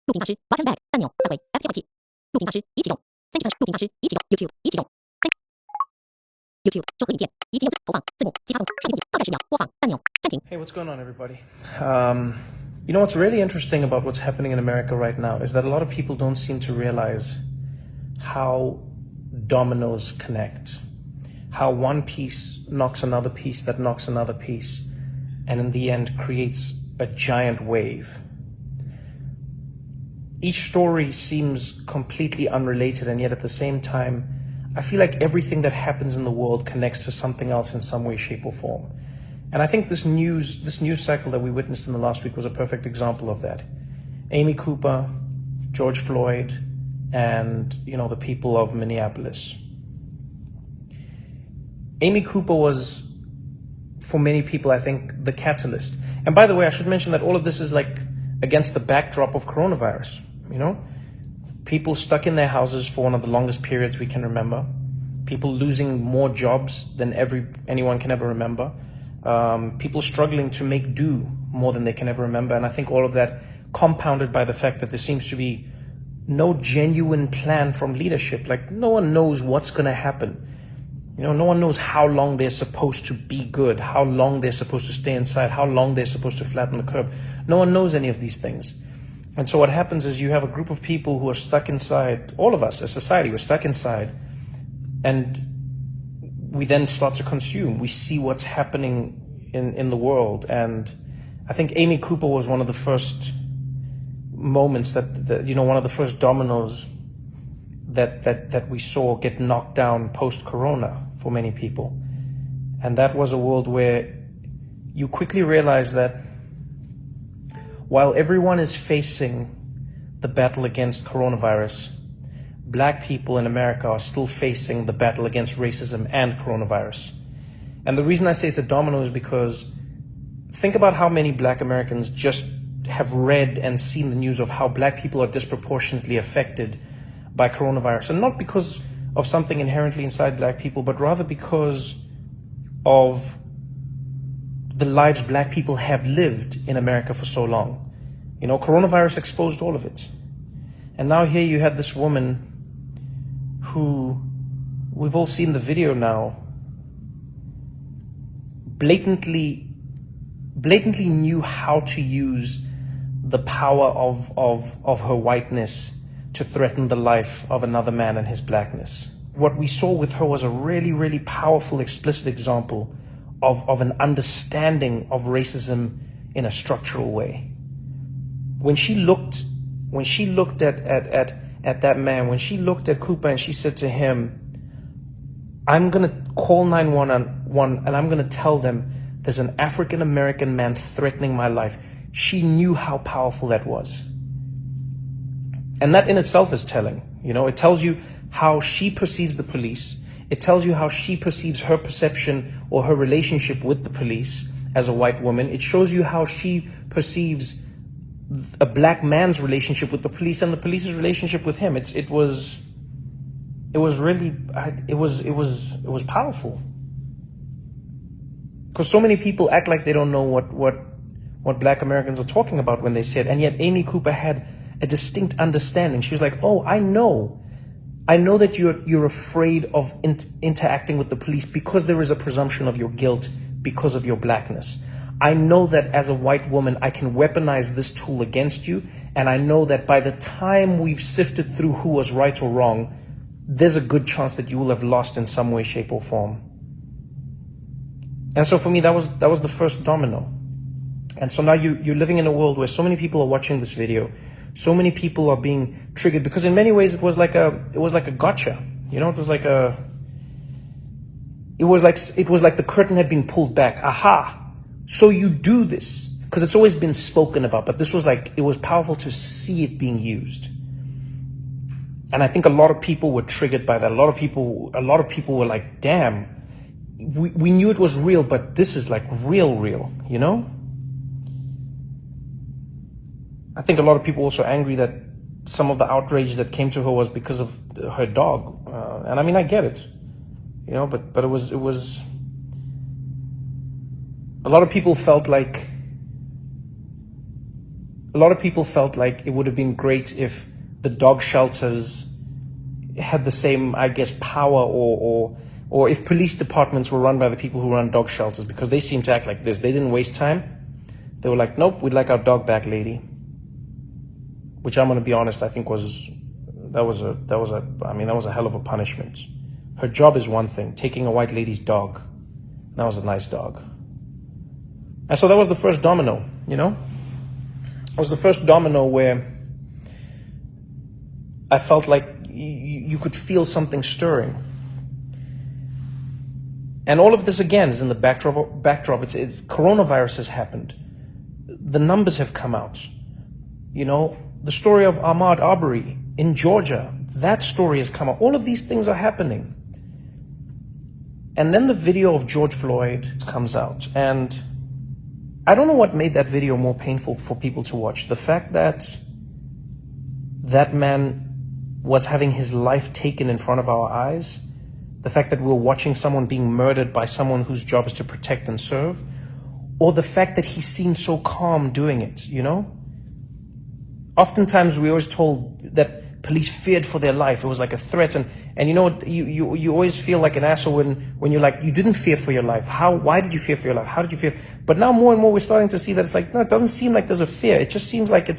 录屏大师 Button back 按钮返回 F 切换器。录屏大师已启动。录屏大师已启动。YouTube 已启动。YouTube 收合影片已经有投放字幕即发动上屏点倒带10秒播放按钮暂停。 Hey, what's going on, everybody? You know what's really interesting about what's happening in America right now is that a lot of people don't seem to realize how dominoes connect, how one piece knocks another piece that knocks another piece, and in the end creates a giant wave. Each story seems completely unrelated, and yet at the same time, I feel like everything that happens in the world connects to something else in some way, shape, or form. And I think this news cycle that we witnessed in the last week was a perfect example of that. Amy Cooper, George Floyd, and the people of Minneapolis. Amy Cooper was, for many people, I think, the catalyst. And by the way, I should mention that all of this is like against the backdrop of coronavirus. People stuck in their houses for one of the longest periods we can remember. People losing more jobs than anyone can ever remember. People struggling to make do more than they can ever remember. And I think all of that compounded by the fact that there seems to be no genuine plan from leadership. Like, no one knows what's going to happen. No one knows how long they're supposed to be good, how long they're supposed to stay inside, how long they're supposed to flatten the curve. No one knows any of these things. And so what happens is you have a group of people who are stuck inside. All of us as society, we're stuck inside. And we then start to consume. We see what's happening in the world. And I think Amy Cooper was one of the first moments that one of the first dominoes that we saw get knocked down post-corona for many people. And that was a world where you quickly realize that while everyone is facing the battle against coronavirus, Black people in America are still facing the battle against racism and coronavirus. And the reason I say it's a domino is because think about how many Black Americans just have read and seen the news of how Black people are disproportionately affected by coronavirus. And not because of something inherently inside Black people, but rather because of the lives Black people have lived in America for so long. Coronavirus exposed all of it. And now here you had this woman who, we've all seen the video now, blatantly knew how to use the power of her whiteness to threaten the life of another man and his blackness. What we saw with her was a really, really powerful, explicit example of an understanding of racism in a structural way. When she looked at that man, when she looked at Cooper and she said to him, I'm going to call 911 and I'm going to tell them there's an African American man threatening my life. She knew how powerful that was. And that in itself is telling. It tells you how she perceives the police. It tells you how she perceives her perception or her relationship with the police as a white woman. It shows you how she perceives a Black man's relationship with the police and the police's relationship with him. It was powerful. Because so many people act like they don't know what Black Americans are talking about when they say it, and yet Amy Cooper had a distinct understanding. She was like, oh, I know that you're afraid of interacting with the police because there is a presumption of your guilt because of your blackness. I know that as a white woman, I can weaponize this tool against you. And I know that by the time we've sifted through who was right or wrong, there's a good chance that you will have lost in some way, shape, or form. And so for me, that was the first domino. And so now you're living in a world where so many people are watching this video. So many people are being triggered because in many ways it was like a gotcha. It was like the curtain had been pulled back. Aha. So you do this because it's always been spoken about, but this was it was powerful to see it being used. And I think a lot of people were triggered by that. A lot of people were like, damn, we knew it was real, but this is real, I think a lot of people also angry that some of the outrage that came to her was because of her dog. And I mean, I get it, but it was, a lot of people felt like a lot of people felt like it would have been great if the dog shelters had the same, I guess, power, or if police departments were run by the people who run dog shelters, because they seem to act like this. They didn't waste time. They were like, nope, we'd like our dog back, lady. Which I'm going to be honest, I think that was a hell of a punishment. Her job is one thing, taking a white lady's dog. That was a nice dog. And so that was the first domino, you know? It was the first domino where I felt like you could feel something stirring. And all of this, again, is in the backdrop. It's coronavirus has happened. The numbers have come out. You know, the story of Ahmaud Arbery in Georgia, that story has come out. All of these things are happening. And then the video of George Floyd comes out. And I don't know what made that video more painful for people to watch. The fact that that man was having his life taken in front of our eyes, the fact that we're watching someone being murdered by someone whose job is to protect and serve, or the fact that he seemed so calm doing it, you know? Oftentimes we always told that police feared for their life. It was like a threat. And you know, you always feel like an asshole when you're like, you didn't fear for your life. Why did you fear for your life? How did you fear? But now more and more we're starting to see that it's like, no, it doesn't seem like there's a fear. It just seems like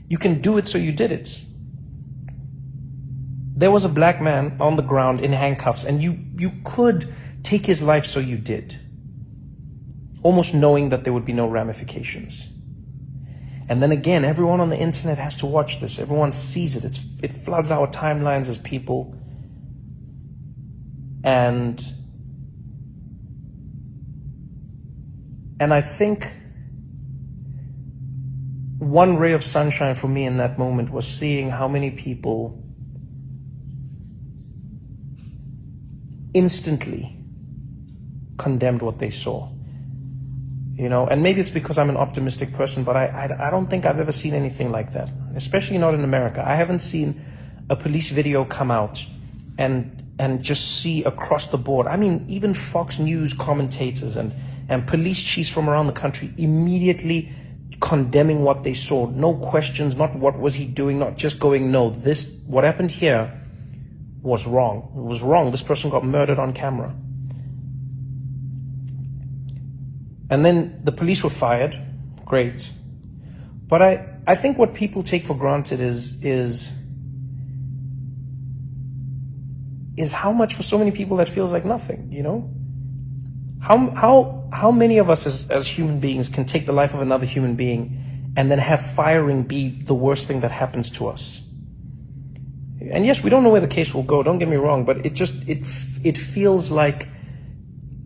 you can do it, so you did it. There was a black man on the ground in handcuffs, and you could take his life, so you did. Almost knowing that there would be no ramifications. And then again, everyone on the internet has to watch this. Everyone sees it. It floods our timelines as people. And I think one ray of sunshine for me in that moment was seeing how many people instantly condemned what they saw. You know, and maybe it's because I'm an optimistic person, but I don't think I've ever seen anything like that, especially not in America. I haven't seen a police video come out and just see across the board. I mean, even Fox News commentators and police chiefs from around the country immediately condemning what they saw. No questions, not what was he doing, not just going, no, what happened here was wrong. It was wrong. This person got murdered on camera. And then the police were fired. Great. But I think what people take for granted is how much for so many people that feels like nothing, you know? How many of us as human beings can take the life of another human being and then have firing be the worst thing that happens to us? And yes, we don't know where the case will go, don't get me wrong, but it feels like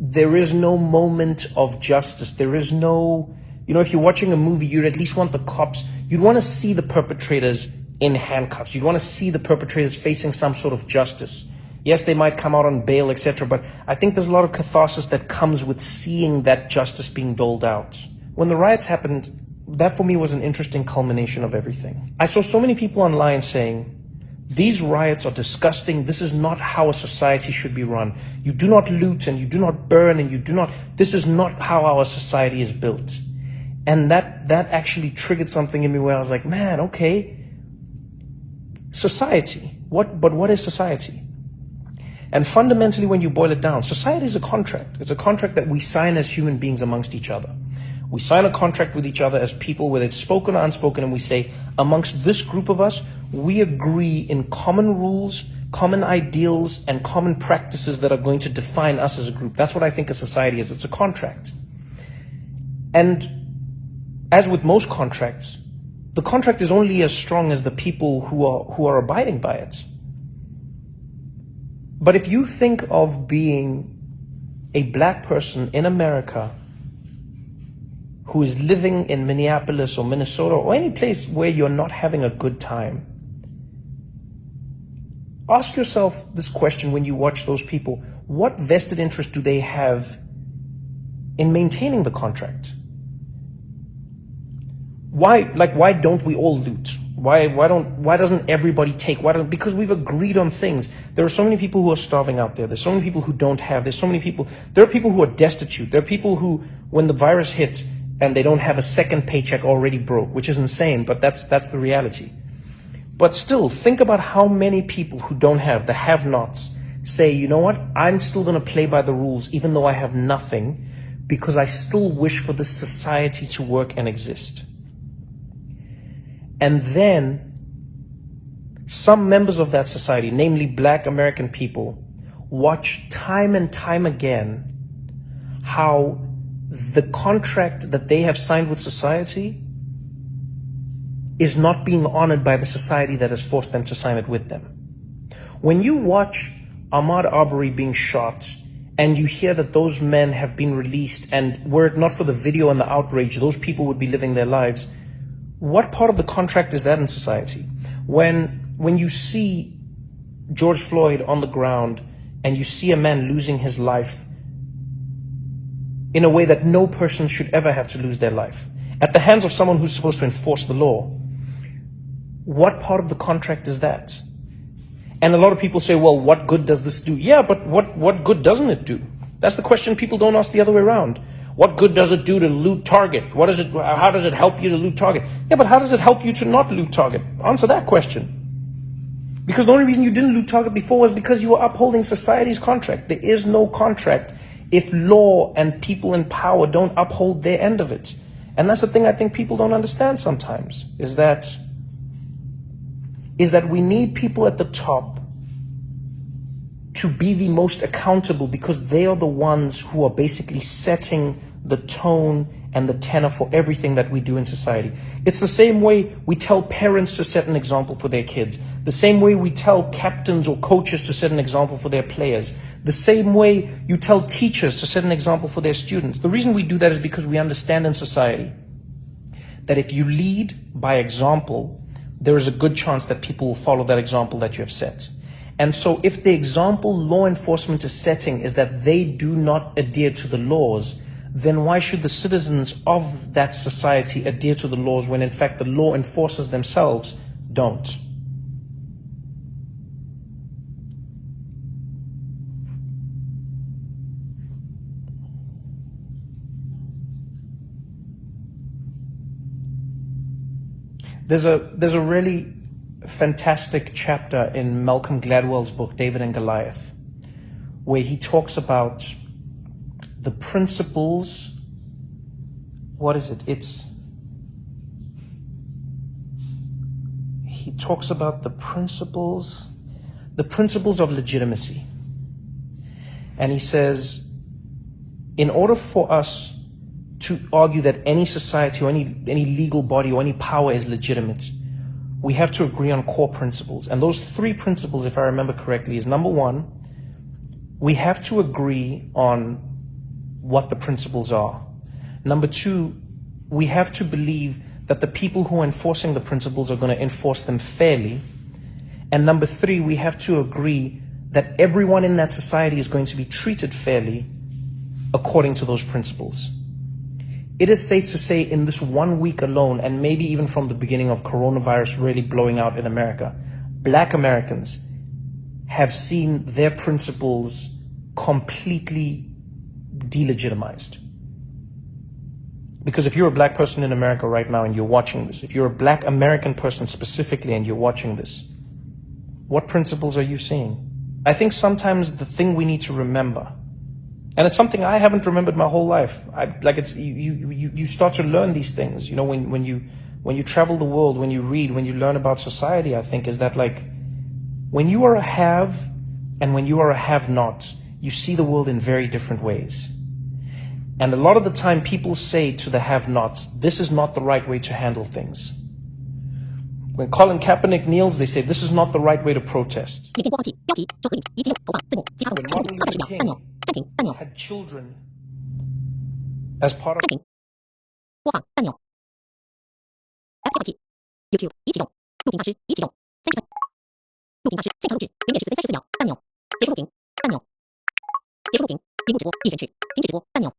there is no moment of justice. There is no, you know, if you're watching a movie, you'd at least want the cops, you'd want to see the perpetrators in handcuffs. You'd want to see the perpetrators facing some sort of justice. Yes, they might come out on bail, etc., but I think there's a lot of catharsis that comes with seeing that justice being doled out. When the riots happened, that for me was an interesting culmination of everything. I saw so many people online saying, these riots are disgusting. This is not how a society should be run. You do not loot and you do not burn and this is not how our society is built. And that actually triggered something in me where I was like, man, okay, society. But what is society? And fundamentally, when you boil it down, society is a contract. It's a contract that we sign as human beings amongst each other. We sign a contract with each other as people, whether it's spoken or unspoken, and we say, amongst this group of us, we agree in common rules, common ideals, and common practices that are going to define us as a group. That's what I think a society is. It's a contract. And as with most contracts, the contract is only as strong as the people who are abiding by it. But if you think of being a black person in America who is living in Minneapolis or Minnesota or any place where you're not having a good time, ask yourself this question when you watch those people. What vested interest do they have in maintaining the contract? Why don't we all loot? Why doesn't everybody take? Because we've agreed on things. There are so many people who are starving out there. There's so many people who don't have. There are people who are destitute. There are people who, when the virus hit, and they don't have a second paycheck already broke, which is insane, but that's the reality. But still, think about how many people who don't have, the have-nots, say, you know what, I'm still going to play by the rules even though I have nothing, because I still wish for this society to work and exist. And then some members of that society, namely Black American people, watch time and time again how the contract that they have signed with society is not being honored by the society that has forced them to sign it with them. When you watch Ahmaud Arbery being shot and you hear that those men have been released, and were it not for the video and the outrage, those people would be living their lives, what part of the contract is that in society? When you see George Floyd on the ground and you see a man losing his life in a way that no person should ever have to lose their life, at the hands of someone who's supposed to enforce the law, what part of the contract is that? And a lot of people say, well, what good does this do? Yeah, but what good doesn't it do? That's the question people don't ask the other way around. What good does it do to loot Target? How does it help you to loot Target? Yeah, but how does it help you to not loot Target? Answer that question. Because the only reason you didn't loot Target before was because you were upholding society's contract. There is no contract if law and people in power don't uphold their end of it. And that's the thing I think people don't understand sometimes, is that we need people at the top to be the most accountable, because they are the ones who are basically setting the tone and the tenor for everything that we do in society. It's the same way we tell parents to set an example for their kids, the same way we tell captains or coaches to set an example for their players, the same way you tell teachers to set an example for their students. The reason we do that is because we understand in society that if you lead by example, there is a good chance that people will follow that example that you have set. And so if the example law enforcement is setting is that they do not adhere to the laws, then why should the citizens of that society adhere to the laws when in fact the law enforcers themselves don't? There's a really fantastic chapter in Malcolm Gladwell's book, David and Goliath, where he talks about the principles. What is it? He talks about the principles of legitimacy. And he says, in order for us to argue that any society or any legal body or any power is legitimate, we have to agree on core principles. And those three principles, if I remember correctly, is number one, we have to agree on what the principles are. Number two, we have to believe that the people who are enforcing the principles are going to enforce them fairly. And number three, we have to agree that everyone in that society is going to be treated fairly according to those principles. It is safe to say in this 1 week alone, and maybe even from the beginning of coronavirus really blowing out in America, Black Americans have seen their principles completely delegitimized. Because if you're a Black person in America right now and you're watching this, if you're a Black American person specifically and you're watching this, what principles are you seeing? I think sometimes the thing we need to remember, and it's something I haven't remembered my whole life. You start to learn these things, you know, when you travel the world, when you read, when you learn about society, I think is that like, when you are a have and when you are a have-not, you see the world in very different ways. And a lot of the time people say to the have-nots, this is not the right way to handle things. When Colin Kaepernick kneels, they say this is not the right way to protest. When Martin Luther King had children as part of YouTube 已启动，录屏大师已启动，33，录屏大师现场录制，永远是34秒，按钮，结束录屏，按钮，结束录屏，屏幕直播已选取，停止直播，按钮。